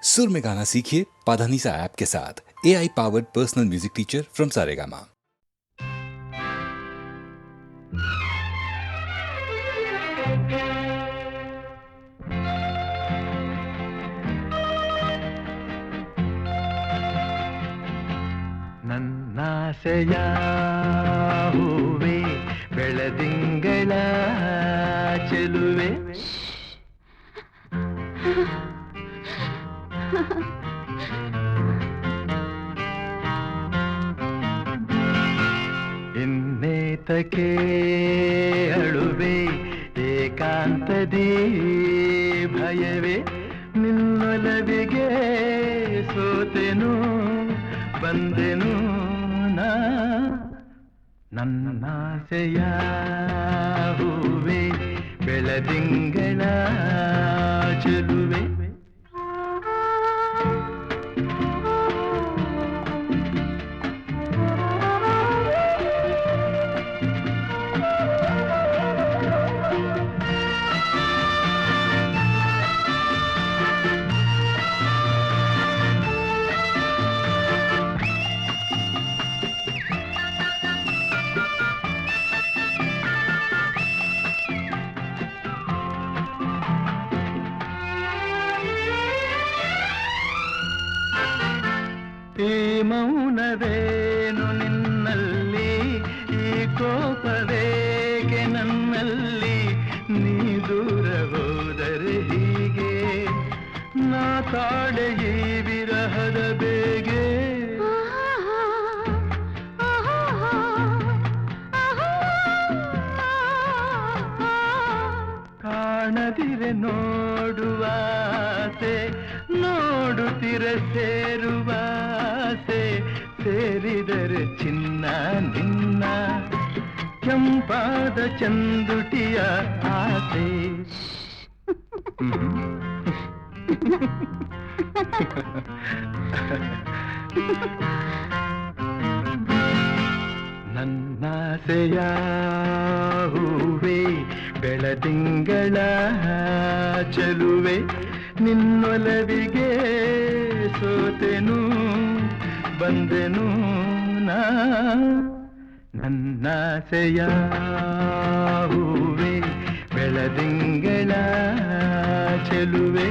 सुर में गाना सीखिए पाधानीसा ऐप के साथ। AI powered personal music teacher from Saregama. ನನ್ನಾಸೆಯ ಹೂವೆ ಬೆಳದಿಂಗಳ ಚೆಲುವೆ ಇನ್ನೇತಕ್ಕೆ ಅಳುವೆ ಏಕಾಂತದಿ ಭಯವೇ ನಿನ್ನೊಲವಿಗೆ ಸೋತೆನು ಬಂದೆನು ನಾ ನನ್ನಾಸೆಯ ಹೂವೆ ಬೆಳದಿಂಗಳ ಚೆಲುವೆ ಈ ಮೌನವೇನು ನಿನ್ನಲ್ಲಿ ಈ ಕೋಪವೇಗೆ ನನ್ನಲ್ಲಿ ನೀ ದೂರ ಹೋದರೆ ಹೀಗೆ ನಾ ತಾಳೆ ಈ ವಿರಹದ ಬೇಗೆ ಕಾಣದಿರೆ ನೋಡುವಾಸೆ ನೋಡುತ್ತಿರ ಸೇರುವಾಸೆ ಸೇರಿದರೆ ಚಿನ್ನ ನಿನ್ನ ಕೆಂಪಾದ ಚಂದುಟಿಯ ಆಸೆ ನನ್ನಾಸೆಯ ಹೂವೆ ಬೆಳದಿಂಗಳ ಚೆಲುವೆ ನಿನ್ನೊಲವಿಗೆ ಸೋತೆನು ಬಂದೆನು ನಾ ನನ್ನಾಸೆಯ ಹೂವೆ ಬೆಳದಿಂಗಳ ಚೆಲುವೆ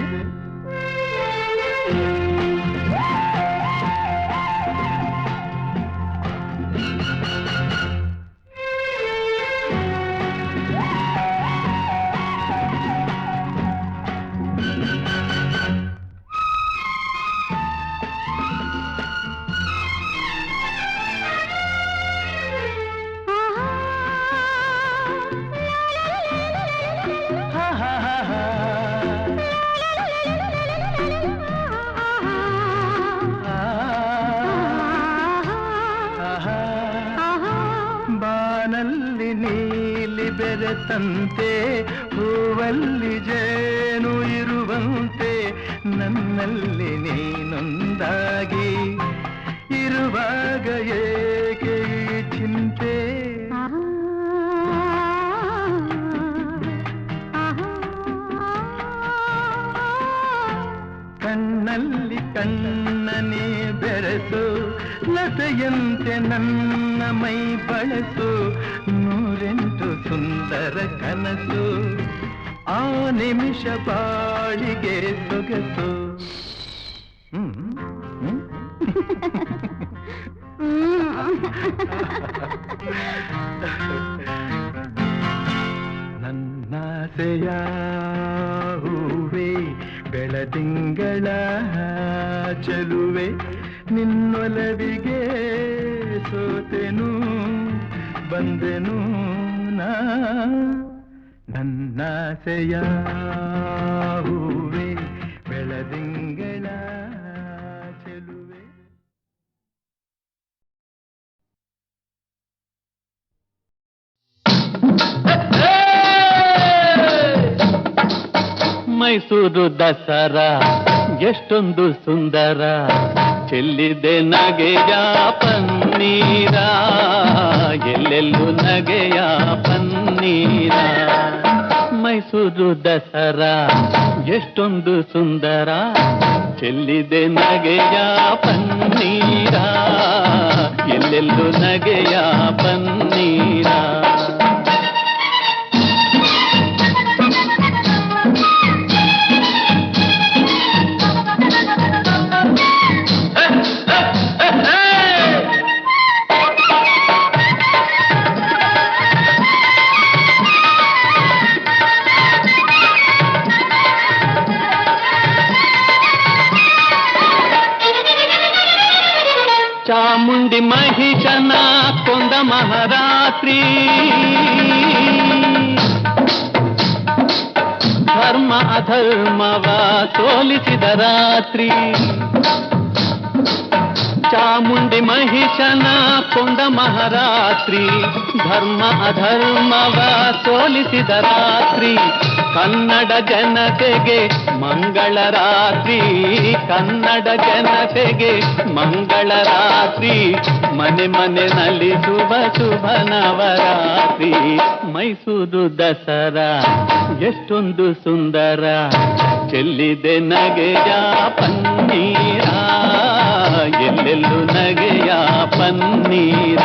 ಬಾನಲ್ಲಿ ನೀಲಿ ಬೆರೆತಂತೆ ಹೂವಲ್ಲಿ ಜೇನು ಇರುವಂತೆ ನನ್ನಲ್ಲಿ ನೀನೊಂದಾಗಿ ಇರುವಾಗ ಏಕೆ ಈ ಚಿಂತೆ ಕಣ್ಣಲ್ಲಿ ಕಣ್ಣನೇ ಬೆರೆಸು ಲತೆಯಂತೆ ನನ್ನ ಮೈ ಬಳಸು ನೂರೆಂಟು ಸುಂದರ ಕನಸು ಆ ನಿಮಿಷ ಬಾಳಿಗೆ ಸೊಗಸು ನನ್ನಾಸೆಯ ಹೂವೆ ಬೆಳದಿಂಗಳ ಚೆಲುವೆ ನಿನ್ನೊಲವಿಗೆ ಸೋತೆನು ಬಂದೆನು ನಾ ನನ್ನಾಸೆಯ ಹೂವೆ ಬೆಳದಿಂಗಳ ಚೆಲುವೆ ಮೈಸೂರು ದಸರಾ ಎಷ್ಟೊಂದು ಸುಂದರ ಚೆಲ್ಲಿದೆ ನಗೆಯ ಪನ್ನೀರ ಎಲ್ಲೆಲ್ಲೂ ನಗೆಯ ಪನ್ನೀರ ಮೈಸೂರು ದಸರಾ ಎಷ್ಟೊಂದು ಸುಂದರ ಚೆಲ್ಲಿದೆ ನಗೆಯ ಪನ್ನೀರ, ಎಲ್ಲೆಲ್ಲೂ ನಗೆಯ ಪನ್ನೀರ. ಚಾಮುಂಡಿ ಮಹಿಷನ ಕೊಂದ ಮಹಾರಾತ್ರಿ, ಧರ್ಮ ಅಧರ್ಮವ ಸೋಲಿಸಿದ ರಾತ್ರಿ. ಚಾಮುಂಡಿ ಮಹಿಷನ ಕೊಂದ ಮಹಾರಾತ್ರಿ, ಧರ್ಮ ಅಧರ್ಮವ ಸೋಲಿಸಿದ ರಾತ್ರಿ. ಕನ್ನಡ ಜನತೆಗೆ ಮಂಗಳ ರಾತ್ರಿ, ಕನ್ನಡ ಜನತೆಗೆ ಮಂಗಳ ರಾತ್ರಿ. ಮನೆ ಮನೆ ನಲಿಸುವ ಶುಭ ನವರಾತ್ರಿ. ಮೈಸೂರು ದಸರಾ ಎಷ್ಟೊಂದು ಸುಂದರ, ಚೆಲ್ಲಿದೆ ನಗೆಯ ಪನ್ನೀರ, ಎಲ್ಲೆಲ್ಲೂ ನಗೆಯ ಪನ್ನೀರ.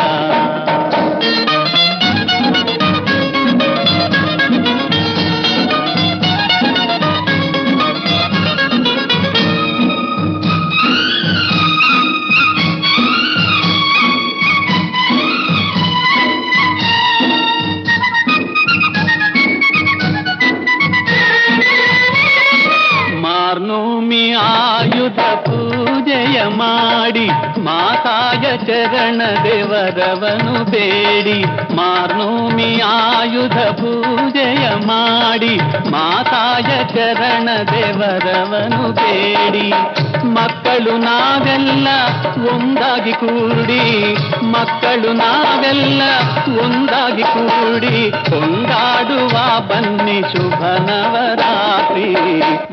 ಮಾರ್ನೋಮಿ ಆಯುಧ ಪೂಜೆಯ ಮಾಡಿ, ಮಾತಾಯ ಚರಣ ದೇವರವನು ಬೇಡಿ. ಮಾರ್ನೋಮಿ ಆಯುಧ ಪೂಜೆಯ ಮಾಡಿ, ಮಾತಾಯ ಚರಣ ದೇವರವನು ಬೇಡಿ. ಮಕ್ಕಳು ನಾವೆಲ್ಲ ಒಂದಾಗಿ ಕೂಡಿ, ಮಕ್ಕಳು ನಾವೆಲ್ಲ ಒಂದಾಗಿ ಕೂಡಿ, ಕೊಂಡಾಡುವ ಬನ್ನಿ ಶುಭ ನವರಾತ್ರಿ.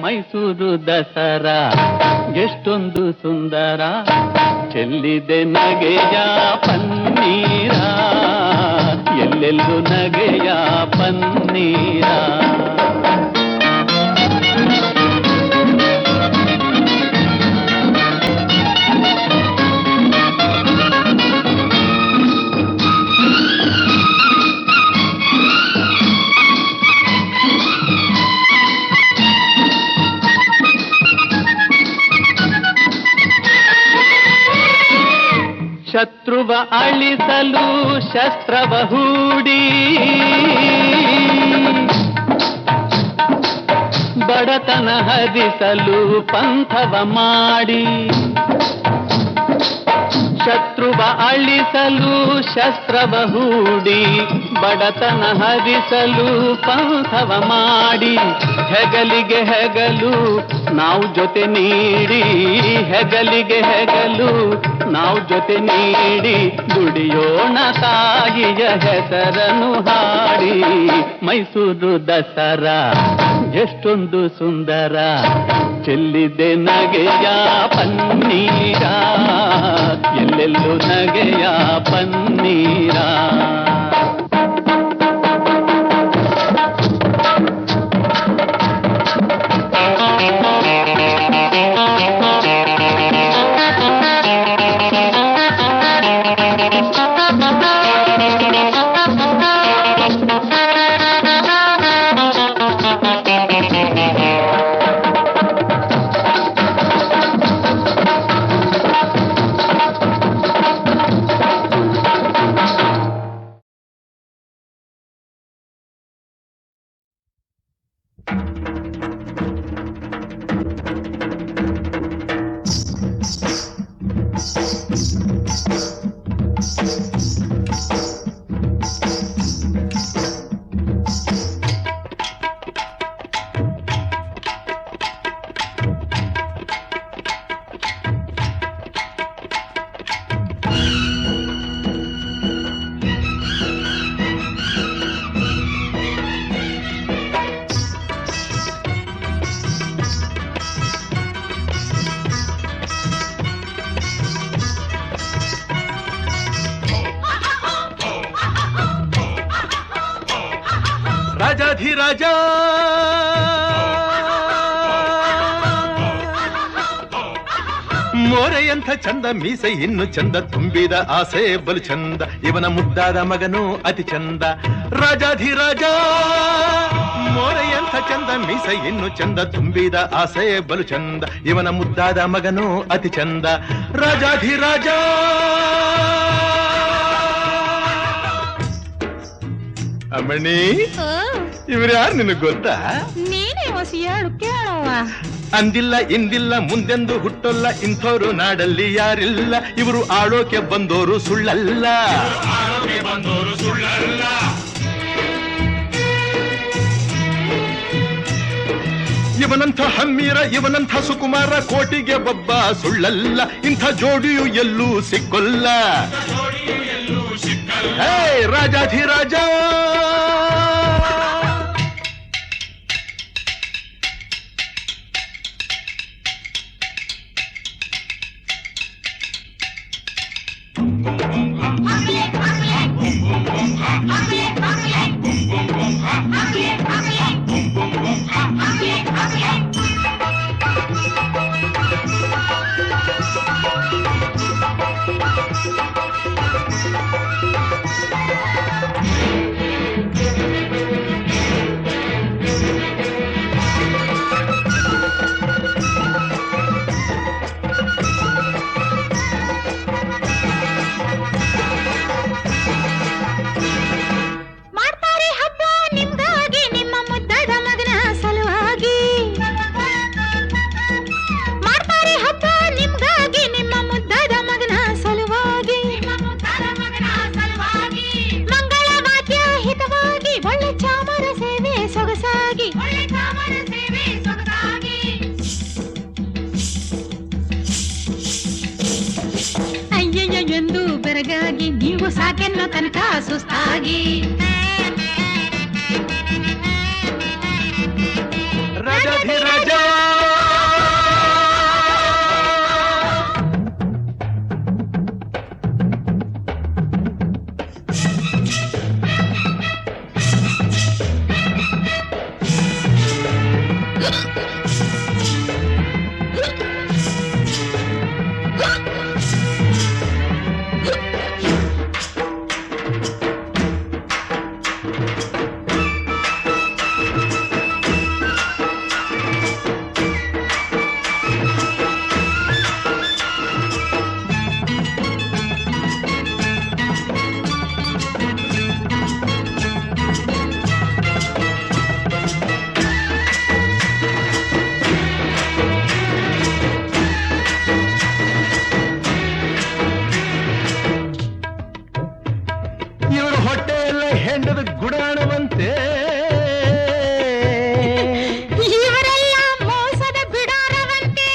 ಮೈಸೂರು ದಸರಾ ಎಷ್ಟೊಂದು ಸುಂದರ, ಚೆಲ್ಲಿದೆ ನಗೆಯ ಪನ್ನೀರ, ಎಲ್ಲೆಲ್ಲೂ ನಗೆಯ ಪನ್ನೀರ. ಶತ್ರುವ ಅಳಿಸಲು ಶಸ್ತ್ರವ ಹೂಡಿ, ಬಡತನ ಹರಿಸಲು ಪಂಥವ ಮಾಡಿ. ಶತ್ರುವ ಅಳಿಸಲು ಶಸ್ತ್ರವ ಹೂಡಿ, ಬಡತನ ಹರಿಸಲು ಪಂಥವ ಮಾಡಿ. ಹೆಗಲಿಗೆ ಹೆಗಲು ನಾವು ಜೊತೆ ನೀಡಿ, ಹೆಗಲಿಗೆ ಹೆಗಲು ನಾವು ಜೊತೆ ನೀಡಿ, ದುಡಿಯೋಣ ತಾಯಿಯ ಹೆಸರನ್ನು ಹಾಡಿ. ಮೈಸೂರು ದಸರಾ ಎಷ್ಟೊಂದು ಸುಂದರ, ಚೆಲ್ಲಿದೆ ನಗೆಯ ಪನ್ನೀರ, ಎಲ್ಲೆಲ್ಲೂ ನಗೆಯ ಪನ್ನೀರ. ರಾಜಾಧಿರಾಜ ಮೋರೆಯಂಥ ಚಂದ ಮೀಸೆ ಇನ್ನು ಚಂದ ತುಂಬಿದ ಆಸೆ ಬಲು ಚಂದ ಇವನ ಮುದ್ದಾದ ಮಗನು ಅತಿ ಚಂದ ರಾಜಾಧಿರಾಜ ಮೋರೆಯಂಥ ಚಂದ ಮೀಸೆ ಇನ್ನು ಚಂದ ತುಂಬಿದ ಆಸೆ ಬಲು ಚಂದ ಇವನ ಮುದ್ದಾದ ಮಗನು ಅತಿ ಚಂದ ರಾಜಾಧಿರಾಜ ಅಮ್ಮಣಿ ಇವ್ರು ಯಾರು ನಿನಗ್ ಗೊತ್ತಾ ನೀನೇ ಹೊಸ ಹೇಳು ಕೇಳವ್ವ ಅಂದಿಲ್ಲ ಇಂದಿಲ್ಲ ಮುಂದೆಂದು ಹುಟ್ಟೊಲ್ಲ ಇಂಥವ್ರು ನಾಡಲ್ಲಿ ಯಾರಿಲ್ಲ ಇವರು ಆಳೋಕೆ ಬಂದೋರು ಸುಳ್ಳಲ್ಲ ಇವನಂಥ ಹಮ್ಮೀರ ಇವನಂಥ ಸುಕುಮಾರ ಕೋಟಿಗೆ ಒಬ್ಬ ಸುಳ್ಳಲ್ಲ ಇಂಥ ಜೋಡಿಯು ಎಲ್ಲೂ ಸಿಕ್ಕೊಲ್ಲ ಹೇ ರಾಜಾಧಿರಾಜ ಮಾಡ್ತಾರೆ ಹಬ್ಬ ನಿಮ್ಗಾಗಿ ನಿಮ್ಮ ಮುದ್ದಾದ ಮಗನ ಸಲುವಾಗಿ ಮಾಡ್ತಾರೆ ಹಬ್ಬ ನಿಮ್ಗಾಗಿ ನಿಮ್ಮ ಮುದ್ದಾದ ಮಗನ ಸಲುವಾಗಿ ಮಂಗಳ ವಾದ್ಯ ಹಿತವಾಗಿ ಒಳ್ಳೆ ಚಾಮರ ಸೇವೆ ಸೊಗಸಾಗಿ ಅಯ್ಯಯ್ಯ ಎಂದು ಬೆರಗಾಗಿ ನೀವು ಸಾಕೆನ್ನೋ ತನಕ ಸುಸ್ತಾಗಿ ರಾಜಾಧಿರಾಜ ಇವರು ಹೊಟ್ಟೆಯೆಲ್ಲ ಹೆಂಡದ ಗುಡಾಣವಂತೆ ಇವರೆಲ್ಲ ಮೋಸದ ಬಿಡಾರವಂತೆ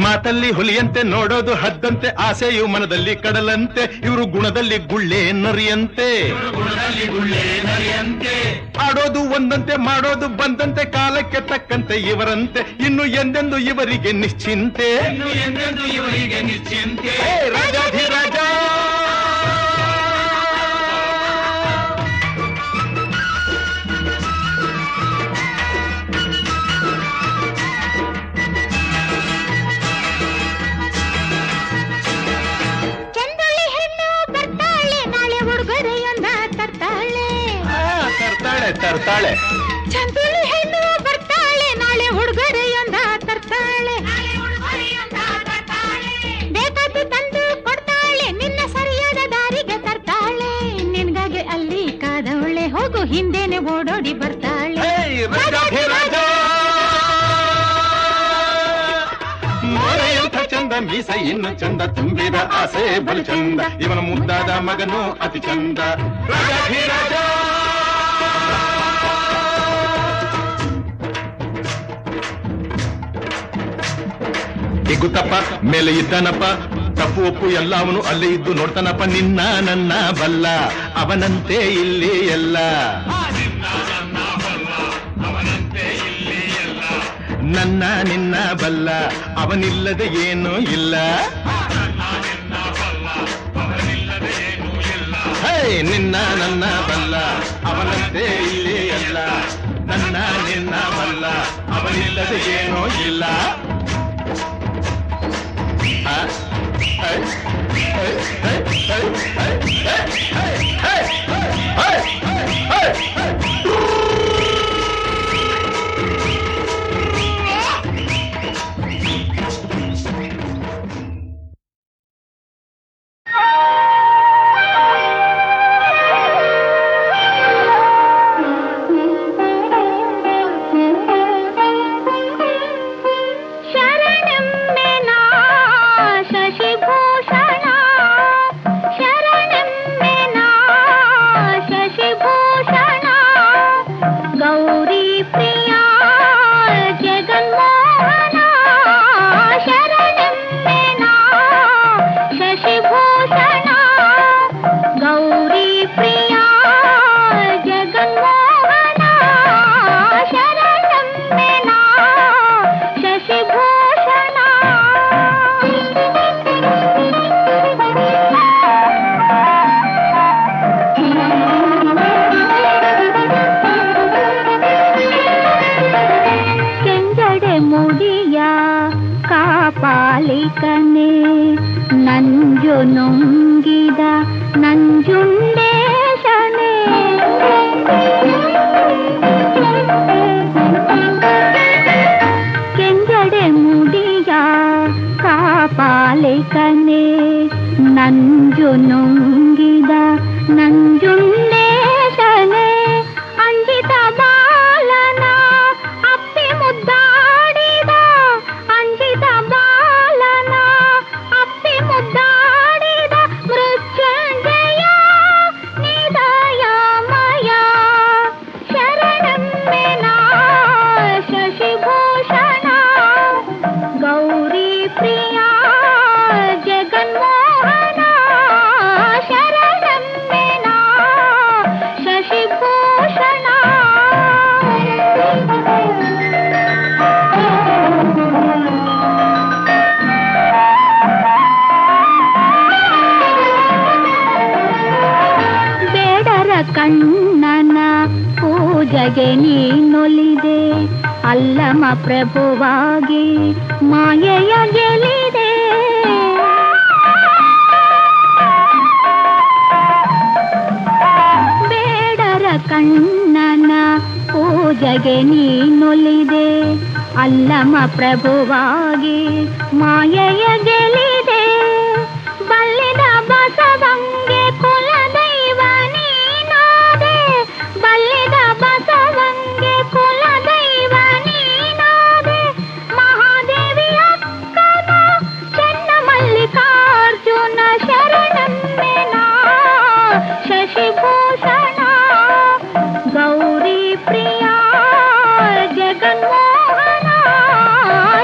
ಮಾತಲ್ಲಿ ಹುಲಿಯಂತೆ ನೋಡೋದು ಹದ್ದಂತೆ ಆಸೆಯು ಮನದಲ್ಲಿ ಕಡಲಂತೆ ಇವರು ಗುಣದಲ್ಲಿ ಗುಳ್ಳೆ ನರಿಯಂತೆ ಆಡೋದು ಒಂದಂತೆ ಮಾಡೋದು ಬಂದಂತೆ ಕಾಲಕ್ಕೆ ತಕ್ಕಂತೆ ಇವರಂತೆ ಇನ್ನು ಎಂದೆಂದು ಇವರಿಗೆ ನಿಶ್ಚಿಂತೆ ಹೇ ರಾಜಾಧಿರಾಜ ಚಂದುಳ್ಳಿ ಹೆಣ್ಣು ಬರ್ತಾಳೆ ನಾಳೆ ಉಡುಗೊರೆಯೊಂದ ತರ್ತಾಳೆ ತರ್ತಾಳೆ ಚಂದುಳ್ಳಿ ಹೆಣ್ಣು ಬರ್ತಾಳೆ ನಾಳೆ ಉಡುಗೊರೆಯೊಂದ ತರ್ತಾಳೆ ಬೇಕಾದ್ದು ತಂದು ಕೊಡ್ತಾಳೆ ನಿನ್ನ ಸರಿಯಾದ ದಾರಿಗೆ ತರ್ತಾಳೆ ನಿನ್ಗಾಗಿ ಅಲ್ಲಿ ಕಾದವಳೆ ಹೋಗು ಹಿಂದೆನೆ ಓಡೋಡಿ ಬರ್ತಾಳೆ ಹೇ ರಾಜಾಧಿರಾಜ ಮೋರೆಯಂಥ ಚಂದ ಮೀಸ ಇನ್ನು ಚಂದ ತುಂಬಿದ ಆಸೆ ಬಲು ಚಂದ ಇವನ ಮುದ್ದಾದ ಮಗನು ಅತಿ ಚಂದ ರಾಜಾಧಿರಾಜ ಇಗುತ್ತಪ್ಪ ಮೇಲೆ ಇದ್ದಾನಪ್ಪ ತಪ್ಪು ಒಪ್ಪು ಎಲ್ಲ ಅವನು ಅಲ್ಲೇ ಇದ್ದು ನೋಡ್ತಾನಪ್ಪ ನಿನ್ನ ನನ್ನ ಬಲ್ಲ ಅವನಂತೆ ಇಲ್ಲಿ ಎಲ್ಲ ನನ್ನ ನಿನ್ನ ಬಲ್ಲ ಅವನಿಲ್ಲದೆ ಏನೂ ಇಲ್ಲ ಹೇ ನಿನ್ನ ನನ್ನ ಬಲ್ಲ ಅವನಂತೆ ಇಲ್ಲಿ ಎಲ್ಲ ನನ್ನ ನಿನ್ನ ಮಲ್ಲ ಅವನಿಲ್ಲದೆ ಏನೋ ಇಲ್ಲ. ಪಾಲಿಕನೆ ನಂಜು ನುಂಗಿದ ನಂಜುಂಡೇಶನೆ ಕೆಂಜಡೆ ಮುಡಿಯ ಕಾಪಾಲಿಕನೆ ನಂಜು ನುಂಗಿದ ನಂಜುಂಡೇಶನೆ ಅಂಜಿತ ಬಾಲನ ಅಪ್ಪಿ ಮುದ್ದಾಡಿದ ಅಂಜಿತ ಬಾಲನ ಅಪ್ಪಿ ಮುದ್ದಾಡಿದ ಮೃತ್ಯುಂಜಯ ನಿದಯಮಯ ಶರಣಮ್ಮೆನ ಶಶಿಭೂಷಣ ಗೌರಿ ಪ್ರಿಯ ಜಗನ್ಮೋಹನ ಶರಣಮ್ಮೆನ ಶಶಿಭೂಷಣ ಬೇಡರ ಕಣ್ಣನ ಪೂಜೆಗೆ ನೀನೊಲಿದೆ ಅಲ್ಲಮ ಪ್ರಭುವಾಗಿ ಮಾಯೆಯ ಗೆಲಿದೆ ಬೇಡರ ಕಣ್ಣನ ಪೂಜೆಗೆ ನೀನೊಲಿದೆ ಅಲ್ಲಮ ಪ್ರಭುವಾಗಿ ಮಾಯೆಯ ಗೆಲಿದೆ ಬಲ್ಲಿದ ಬಸವಂಗೆ ಕುಲದೈವ ನೀನಾದೆ ಬಲ್ಲಿದ ಬಸವಂಗೆ ಕುಲದೈವ ನೀನಾದೆ ಮಹಾದೇವಿ ಅಕ್ಕನ ಚೆನ್ನ ಮಲ್ಲಿಕಾರ್ಜುನ ಶರಣಮ್ಮೆನ ಶಶಿಭೂಷಣ ಗೌರಿ ಪ್ರಿಯ ಜಗನ್ಮೋಹನ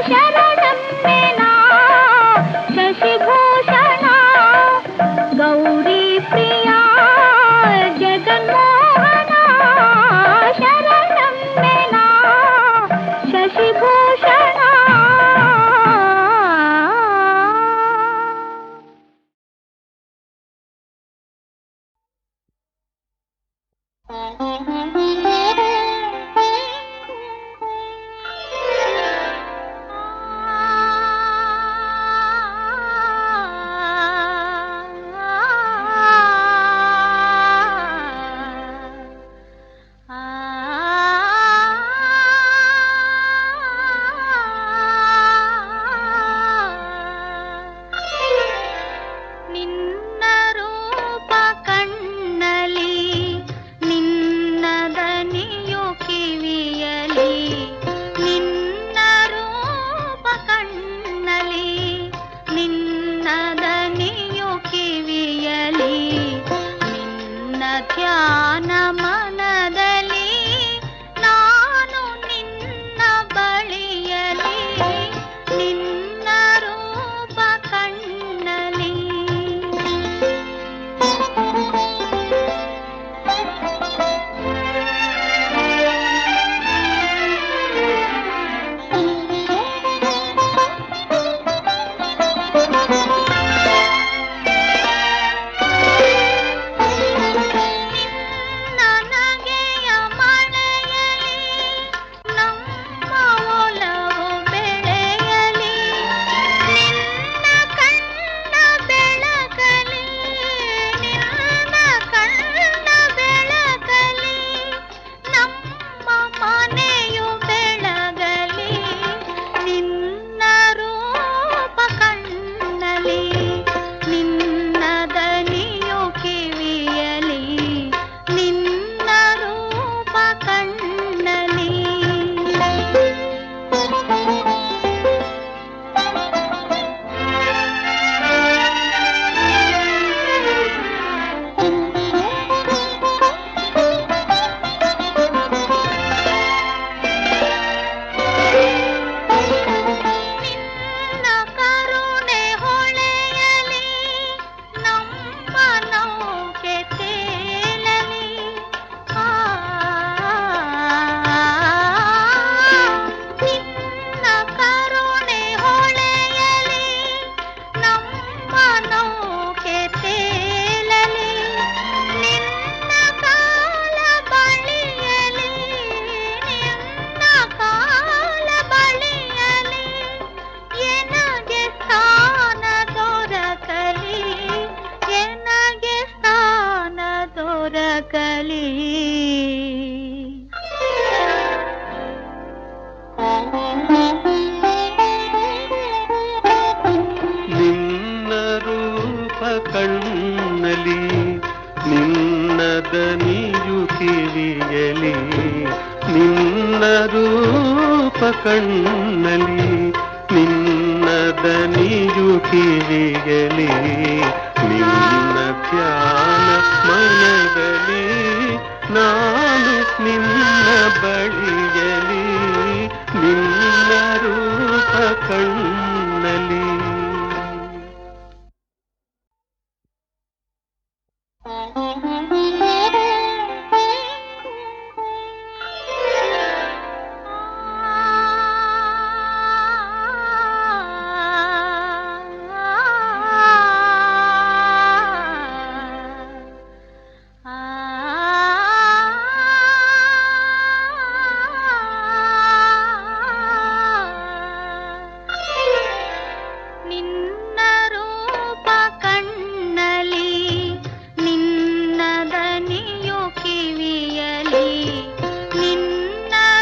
ಶರಣಮ್ಮೆನ ಶಶಿಭೂಷಣ ಗೌರಿ ಪ್ರಿಯ ಜಗನ್ಮೋಹನ ಶರಣಮ್ಮೆನ ಶಶಿಭೂಷಣ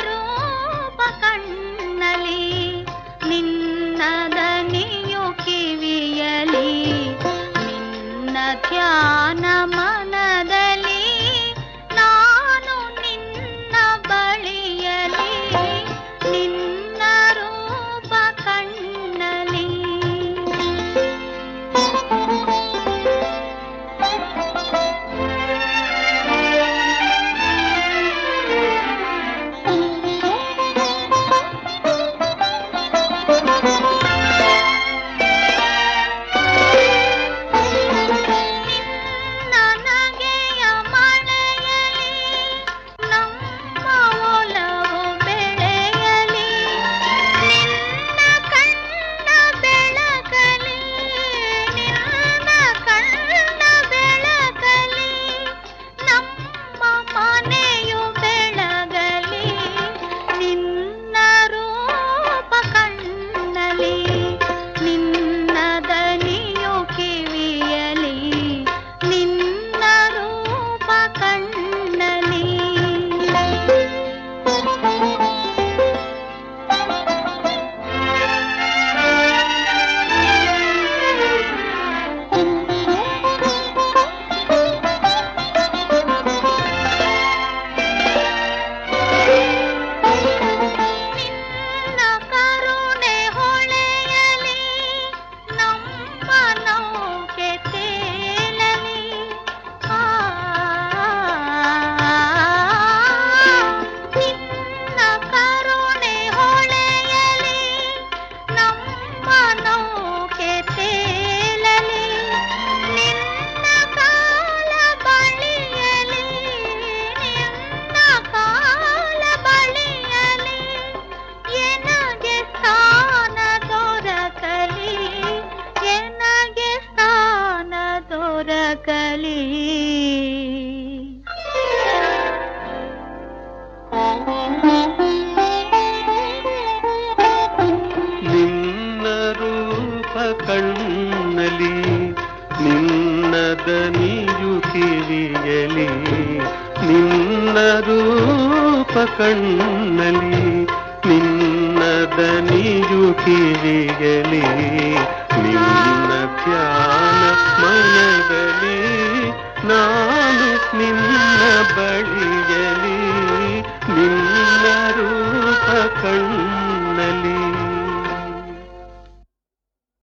ರೂಪ ಕಣ್ಣಲಿ ನಿನ್ನ ದನಿಯು ಕಿವಿಯಲಿ ನಿನ್ನ ಧ್ಯಾನ ಮನದಲ್ಲಿ ನಾನು ನಿನ್ನ ಬಳಿಯಲಿ ನಿನ್ನ ರೂಪ ಕಣ್ಣಲಿ. ನಿನ್ನ ರೂಪ ಕಣ್ಣಲಿ ನಿನ್ನ ದನಿಯು ಕಿವಿಯಲಿ ನಿನ್ನ ರೂಪ ಕಣ್ಣಲಿ ನಿನ್ನ ದನಿಯು ಕಿವಿಯಲಿ ನಿನ್ನ ಧ್ಯಾನ ಮನದಲ್ಲಿ ನಾನು ನಿನ್ನ ಬಳಿ